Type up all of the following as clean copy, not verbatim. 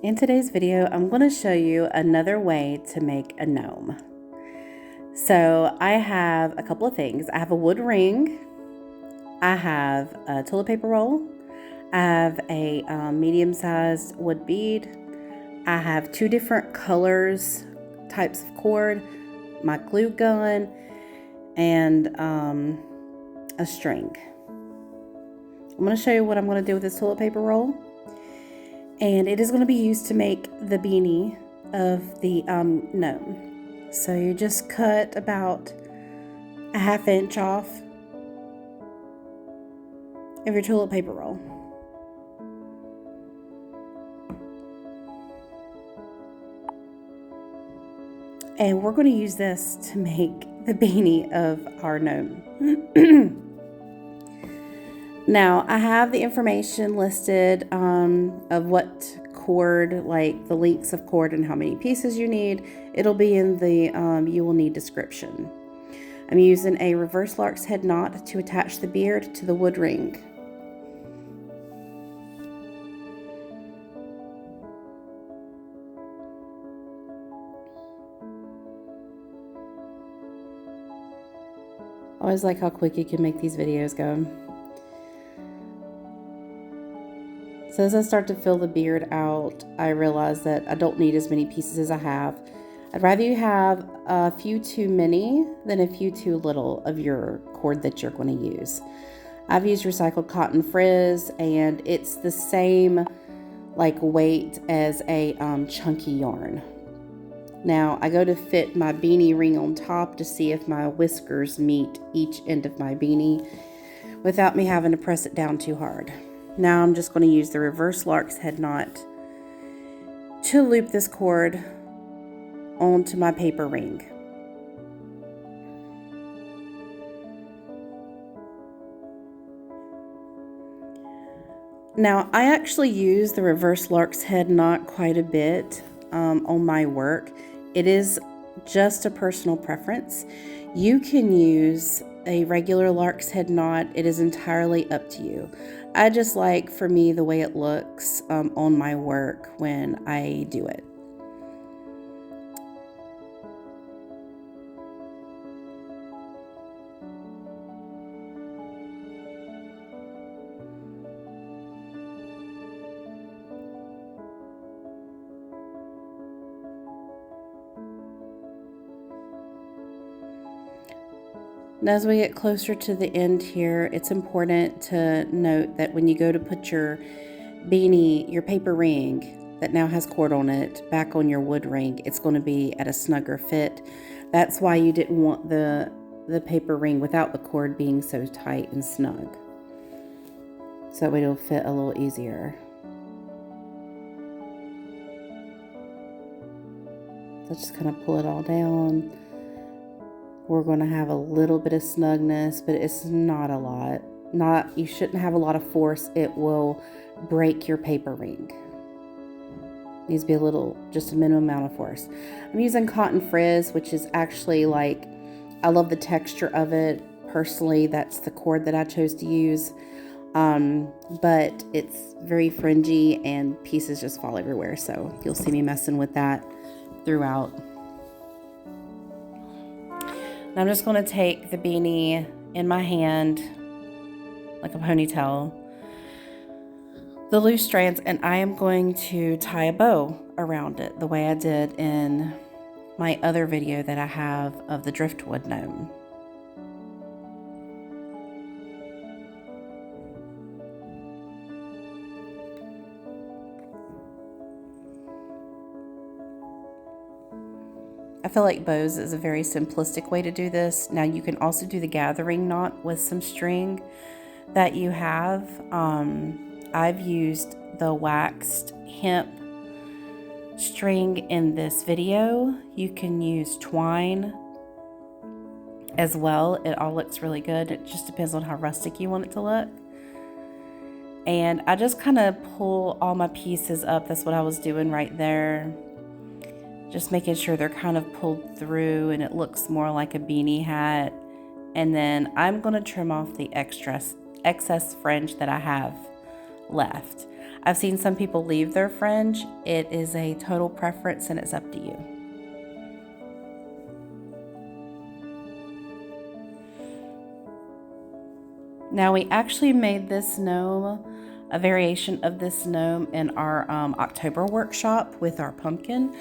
In today's video, I'm going to show you another way to make a gnome. So I have a couple of things. I have a wood ring, I have a toilet paper roll, I have a medium-sized wood bead, I have two different colors, types of cord, my glue gun, and a string. I'm going to show you what I'm going to do with this toilet paper roll. And it is going to be used to make the beanie of the gnome. So you just cut about a 1/2 inch off of your toilet paper roll. And we're going to use this to make the beanie of our gnome. Now, I have the information listed of what cord, like the lengths of cord and how many pieces you need. It'll be in the you will need description. I'm using a reverse lark's head knot to attach the beard to the wood ring. I always like how quick you can make these videos go. So as I start to fill the beard out, I realize that I don't need as many pieces as I have. I'd rather you have a few too many than a few too little of your cord that you're going to use. I've used recycled cotton frizz, and it's the same like weight as a chunky yarn. Now I go to fit my beanie ring on top to see if my whiskers meet each end of my beanie without me having to press it down too hard. Now I'm just going to use the reverse lark's head knot to loop this cord onto my paper ring. Now I actually use the reverse lark's head knot quite a bit on my work. It is just a personal preference. You can use a regular lark's head knot. It is entirely up to you. I just like, for me, the way it looks on my work when I do it. And as we get closer to the end here, it's important to note that when you go to put your beanie, your paper ring that now has cord on it, back on your wood ring, it's going to be at a snugger fit. That's why you didn't want the paper ring without the cord being so tight and snug. So it'll fit a little easier. So just kind of pull it all down. We're going to have a little bit of snugness, but it's not a lot. You shouldn't have a lot of force. It will break your paper ring. Needs to be just a minimum amount of force. I'm using cotton frizz, which is actually I love the texture of it. Personally, that's the cord that I chose to use. But it's very fringy and pieces just fall everywhere. So you'll see me messing with that throughout. I'm just going to take the beanie in my hand like a ponytail, the loose strands, and I am going to tie a bow around it the way I did in my other video that I have of the driftwood gnome. I feel like bows is a very simplistic way to do this. Now you can also do the gathering knot with some string that you have. I've used the waxed hemp string in this video. You can use twine as well. It all looks really good. It just depends on how rustic you want it to look. And I just kind of pull all my pieces up. That's what I was doing right there. Just making sure they're kind of pulled through and it looks more like a beanie hat. And then I'm going to trim off the excess fringe that I have left. I've seen some people leave their fringe. It is a total preference and it's up to you. Now we actually made this gnome, a variation of this gnome in our October workshop with our pumpkin.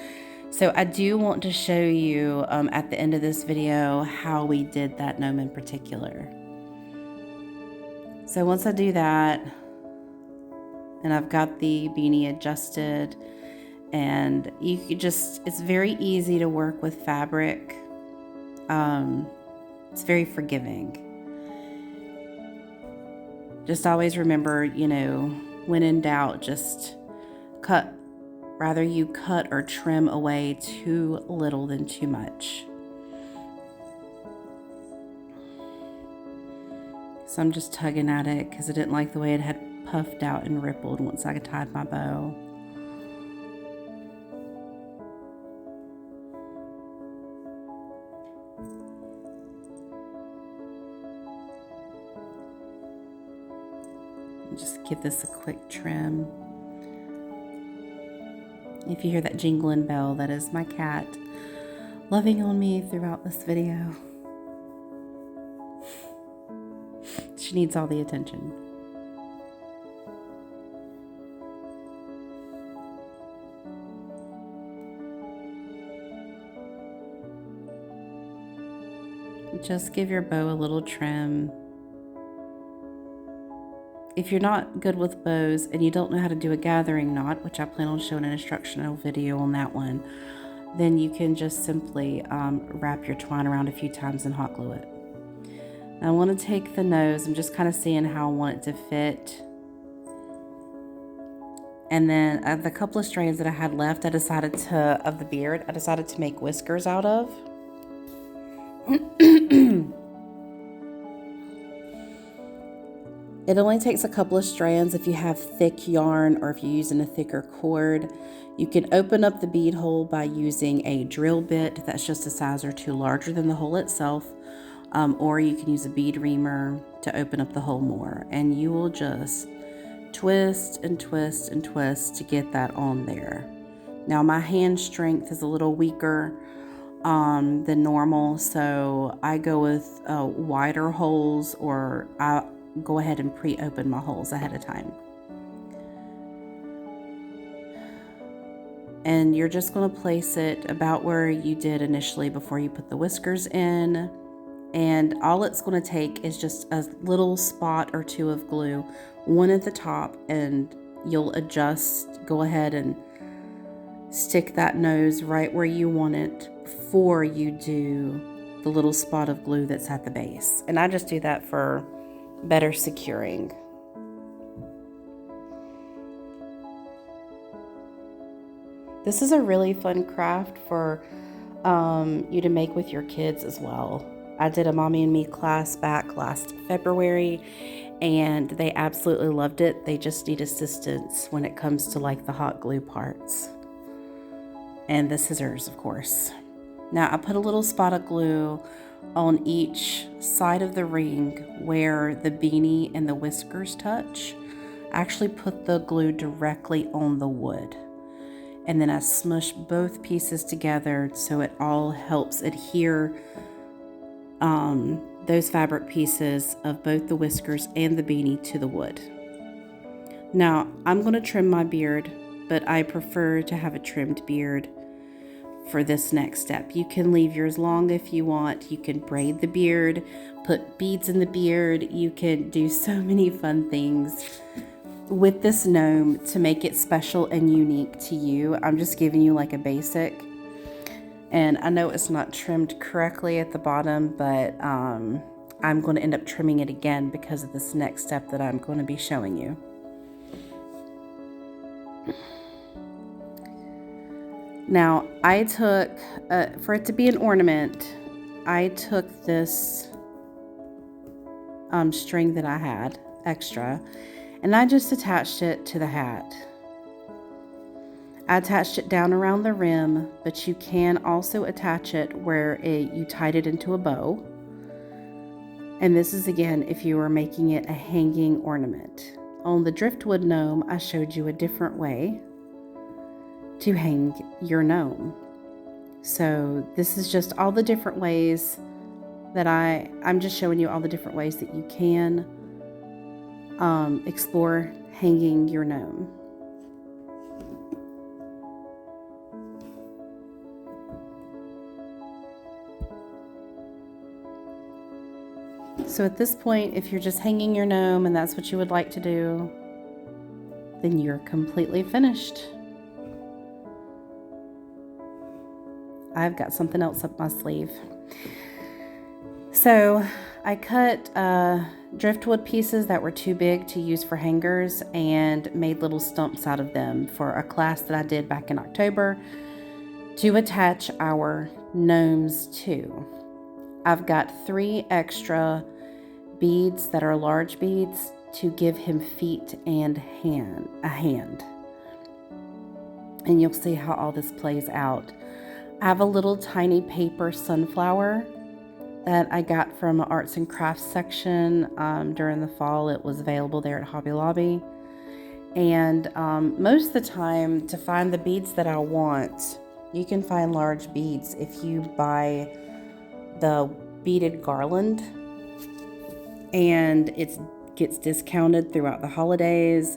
So I do want to show you at the end of this video how we did that gnome in particular. So once I do that, and I've got the beanie adjusted, and you could just, it's very easy to work with fabric. It's very forgiving. Just always remember, you know, when in doubt, just cut. Rather you cut or trim away too little than too much. So I'm just tugging at it because I didn't like the way it had puffed out and rippled once I tied my bow. Just give this a quick trim. If you hear that jingling bell, that is my cat loving on me throughout this video. She needs all the attention. Just give your bow a little trim. If you're not good with bows and you don't know how to do a gathering knot, which I plan on showing an instructional video on that one, then you can just simply wrap your twine around a few times and hot glue it. Now I want to take the nose. I'm just kind of seeing how I want it to fit. And then the couple of strands that I had left, of the beard, I decided to make whiskers out of. It only takes a couple of strands if you have thick yarn or if you're using a thicker cord. You can open up the bead hole by using a drill bit that's just a size or two larger than the hole itself, or you can use a bead reamer to open up the hole more, and you will just twist and twist and twist to get that on there. Now my hand strength is a little weaker than normal, so I go with wider holes, or I go ahead and pre-open my holes ahead of time. And you're just going to place it about where you did initially before you put the whiskers in. And all it's going to take is just a little spot or two of glue, one at the top, and you'll adjust, go ahead and stick that nose right where you want it before you do the little spot of glue that's at the base. And I just do that for better securing. This is a really fun craft for you to make with your kids as well. I did a Mommy and Me class back last February and they absolutely loved it. They just need assistance when it comes to like the hot glue parts and the scissors, of course. Now I put a little spot of glue on each side of the ring where the beanie and the whiskers touch. I actually put the glue directly on the wood, and then I smush both pieces together so it all helps adhere those fabric pieces of both the whiskers and the beanie to the wood. Now I'm going to trim my beard, but I prefer to have a trimmed beard for this next step. You can leave yours long if you want. You can braid the beard, put beads in the beard. You can do so many fun things with this gnome to make it special and unique to you. I'm just giving you like a basic. And I know it's not trimmed correctly at the bottom, but I'm going to end up trimming it again because of this next step that I'm going to be showing you. Now, I took, for it to be an ornament, I took this string that I had extra, and I just attached it to the hat. I attached it down around the rim, but you can also attach it where you tied it into a bow. And this is, again, if you are making it a hanging ornament. on the driftwood gnome, I showed you a different way to hang your gnome. So this is just all the different ways that I'm just showing you all the different ways that you can explore hanging your gnome. So at this point, if you're just hanging your gnome and that's what you would like to do, then you're completely finished. I've got something else up my sleeve. So I cut driftwood pieces that were too big to use for hangers and made little stumps out of them for a class that I did back in October to attach our gnomes to. I've got 3 extra beads that are large beads to give him feet and a hand. And you'll see how all this plays out. I have a little tiny paper sunflower that I got from an arts and crafts section during the fall. It was available there at Hobby Lobby. And most of the time, to find the beads that I want, you can find large beads if you buy the beaded garland, and it gets discounted throughout the holidays.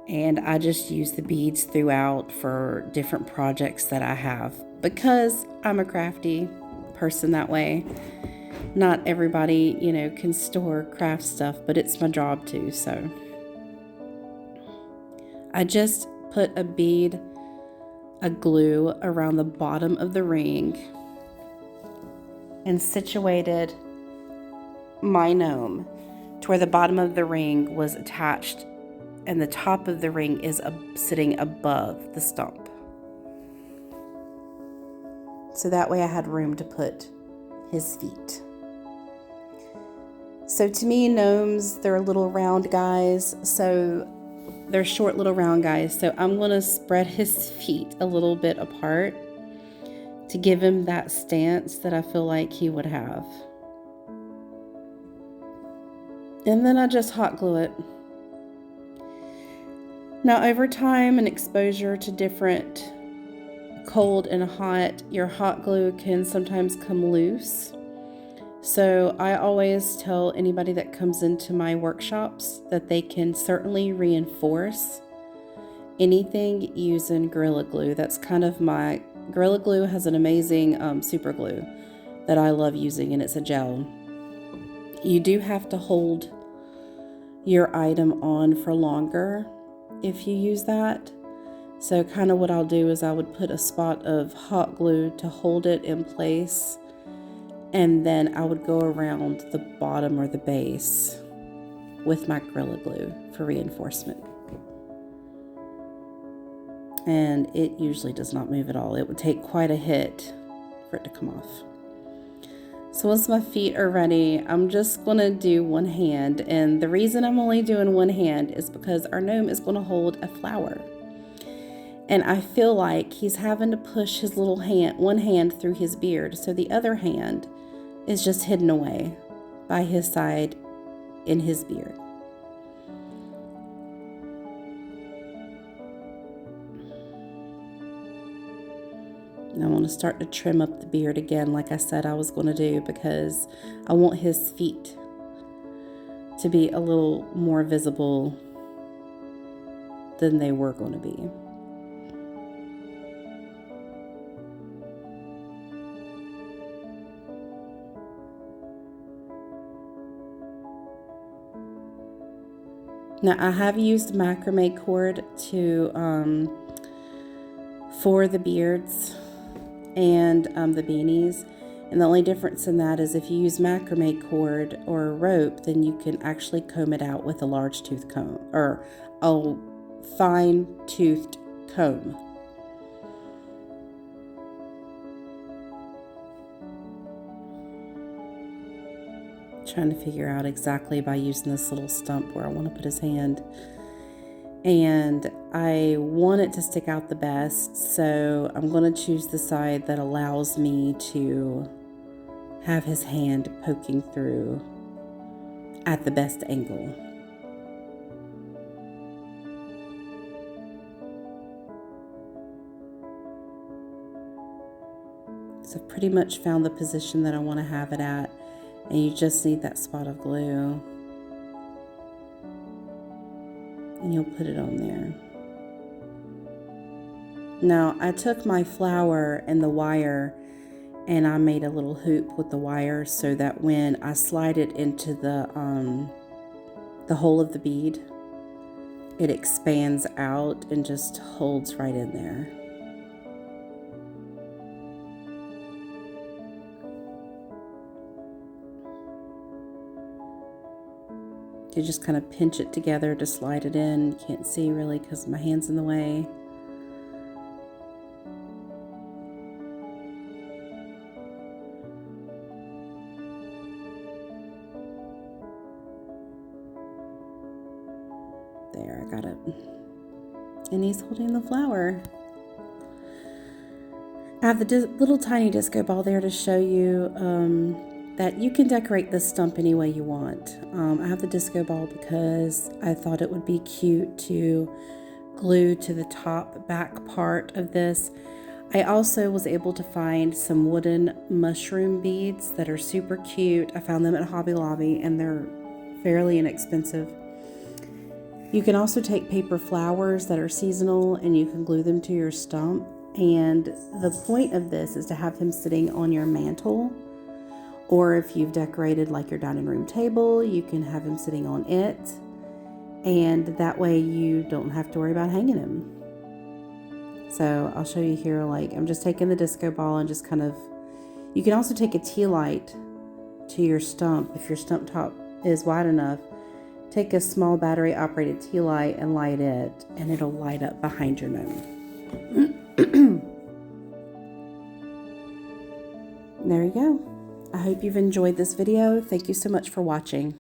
And I just use the beads throughout for different projects that I have, because I'm a crafty person that way. Not everybody, can store craft stuff, but it's my job too. So I just put a glue around the bottom of the ring and situated my gnome to where the bottom of the ring was attached and the top of the ring is sitting above the stump. So that way I had room to put his feet. So to me, gnomes, they're little round guys. So they're short little round guys. So I'm going to spread his feet a little bit apart to give him that stance that I feel like he would have. And then I just hot glue it. Now, over time and exposure to different cold and hot, your hot glue can sometimes come loose. So I always tell anybody that comes into my workshops that they can certainly reinforce anything using Gorilla Glue. That's kind of Gorilla Glue has an amazing super glue that I love using, and it's a gel. You do have to hold your item on for longer if you use that. So kind of what I'll do is I would put a spot of hot glue to hold it in place, and then I would go around the bottom or the base with my Gorilla Glue for reinforcement. And it usually does not move at all. It would take quite a hit for it to come off. So once my feet are ready, I'm just going to do one hand. And the reason I'm only doing one hand is because our gnome is going to hold a flower. And I feel like he's having to push his one hand through his beard. So the other hand is just hidden away by his side in his beard. And I want to start to trim up the beard again, like I said I was going to do, because I want his feet to be a little more visible than they were going to be. Now I have used macrame cord for the beards and the beanies, and the only difference in that is if you use macrame cord or rope, then you can actually comb it out with a large tooth comb or a fine toothed comb. Trying to figure out exactly by using this little stump where I want to put his hand, and I want it to stick out the best, so I'm going to choose the side that allows me to have his hand poking through at the best angle. So I've pretty much found the position that I want to have it at, and you just need that spot of glue. And you'll put it on there. Now, I took my flower and the wire and I made a little hoop with the wire so that when I slide it into the hole of the bead, it expands out and just holds right in there. You just kind of pinch it together to slide it in. You can't see really because my hand's in the way. There, I got it. And he's holding the flower. I have the little tiny disco ball there to show you that you can decorate this stump any way you want. I have the disco ball because I thought it would be cute to glue to the top back part of this. I also was able to find some wooden mushroom beads that are super cute. I found them at Hobby Lobby and they're fairly inexpensive. You can also take paper flowers that are seasonal and you can glue them to your stump. And the point of this is to have him sitting on your mantle, or if you've decorated like your dining room table, you can have him sitting on it, and that way you don't have to worry about hanging him. So I'll show you here, like I'm just taking the disco ball and just kind of, you can also take a tea light to your stump if your stump top is wide enough. Take a small battery operated tea light and light it, and it'll light up behind your gnome. There you go. I hope you've enjoyed this video. Thank you so much for watching.